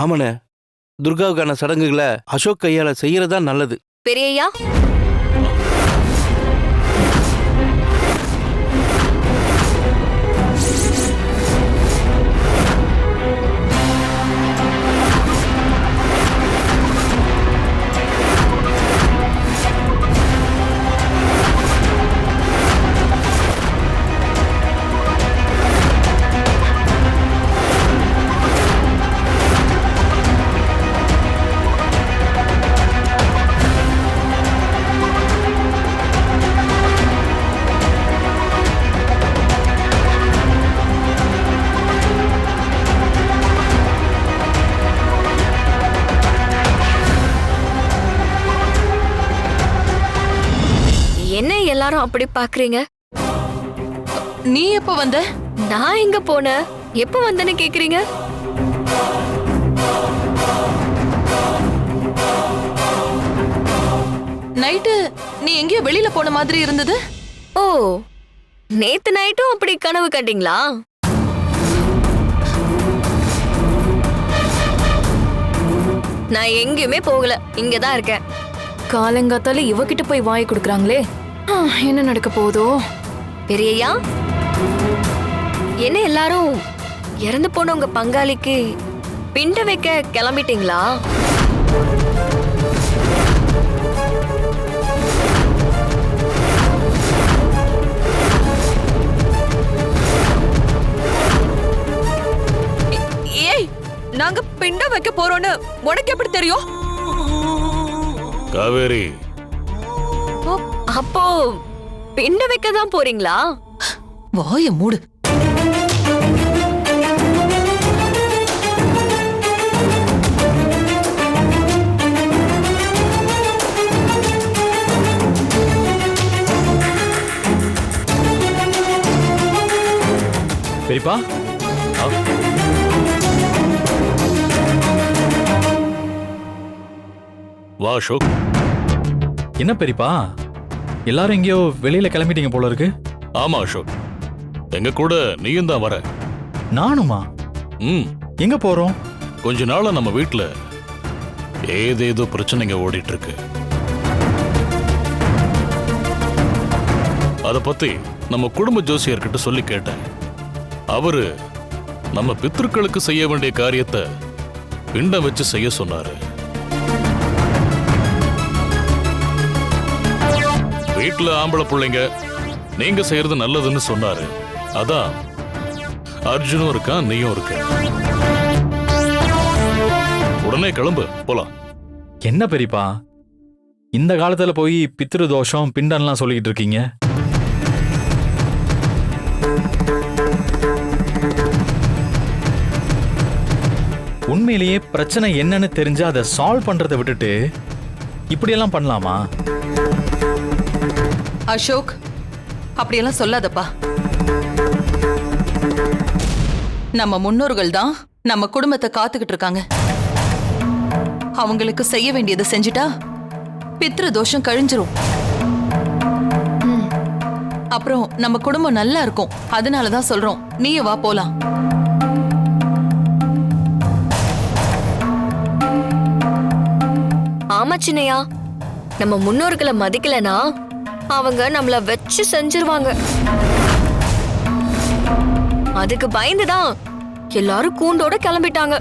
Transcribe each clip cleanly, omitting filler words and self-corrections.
ஆமாண்ணே, துர்காவுக்கான சடங்குகளை அசோக் கையால செய்யறதா நல்லது. பெரியய்யா, என்ன எல்லாரும் அப்படி பாக்குறீங்க? நீ எப்ப வந்த? நான் எங்க போனேன்? எப்ப வந்தேன்னு கேக்குறீங்க? நைட்டு நீ எங்கேயோ வெளியில போன மாதிரி இருந்தது. ஓ, நேத்து நைட்டும் அப்படி கனவு கண்டீங்களா? நான் எங்கேயுமே போகல, இங்கதான் இருக்கேன். காலங்காத்தால இவகிட்ட போய் வாய் கொடுக்கறாங்களே, என்ன நடக்க போதோ? பெரியய்யா, என்ன எல்லாரும் இறந்து போன உங்க பங்காளிக்கு பிண்ட வைக்க கிளம்பிட்டீங்களா? ஏய், நாங்க பிண்டம் வைக்க போறோம்னு உனக்கு எப்படி தெரியும்? காவேரி, அப்போ பிண்ட வைக்க தான் போறீங்களா? வாய மூடு. பெரியப்பா, வா அசோக். என்ன பெரியப்பா, எல்லாரும் எங்கேயோ வெளியில கிளம்பிட்டீங்க போல இருக்கு. ஆமா அசோக், எங்க கூட நீயும் தான் வர. நானுமா? எங்க போறோம்? கொஞ்ச நாளா நம்ம வீட்டுல ஏதேதோ பிரச்சனைங்க ஓடிட்டு இருக்கு. அத பத்தி நம்ம குடும்ப ஜோசியர்கிட்ட சொல்லி கேட்டேன். அவரு நம்ம பித்ருக்களுக்கு செய்ய வேண்டிய காரியத்தை பிண்டம் வச்சு செய்ய சொன்னாரு. வீட்டுல ஆம்பளை பிள்ளைங்க நீங்க செய்யறது நல்லதுன்னு சொன்னாரு. அதான் அர்ஜுனும் இருக்கான், நீயும் இருக்க. உடனே கிளம்பு, போலாம். என்ன பெரியப்பா, இந்த காலத்துல போய் பித்ரு தோஷம் பிண்டம்லாம் சொல்லிக்கிட்டு இருக்கீங்க? உண்மையிலேயே பிரச்சனை என்னன்னு தெரிஞ்சா அதை சால்வ் பண்றதை விட்டுட்டு இப்படியெல்லாம் பண்ணலாமா? அசோக், அப்படியெல்லாம் சொல்லாதப்பா. நம்ம முன்னோர்கள் தான் நம்ம குடும்பத்தை காத்துக்கிட்டு இருக்காங்க. அவங்களுக்கு செய்ய வேண்டியதை செஞ்சுட்டா பித்ரு தோஷம் கழிஞ்சிரும். அப்புறம் நம்ம குடும்பம் நல்லா இருக்கும். அதனாலதான் சொல்றோம், நீயே வா போலாம். ஆமா சின்னையா, நம்ம முன்னோர்களை மதிக்கலனா அவங்க நம்மள வச்சு செஞ்சிருவாங்க. அதுக்கு பயந்துதான் எல்லாரும் கூண்டோட கிளம்பிட்டாங்க.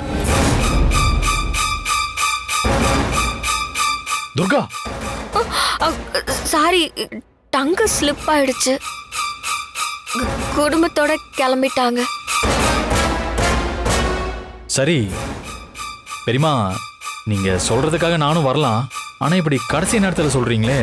துர்கா, சாரி, டங்கு ஸ்லிப் ஆயிடுச்சு. குடும்பத்தோட கிளம்பிட்டாங்க. சரி பெரியமா, நீங்க சொல்றதுக்காக நானும் வரலாம். ஆனா இப்படி கடைசி நேரத்துல சொல்றீங்களே,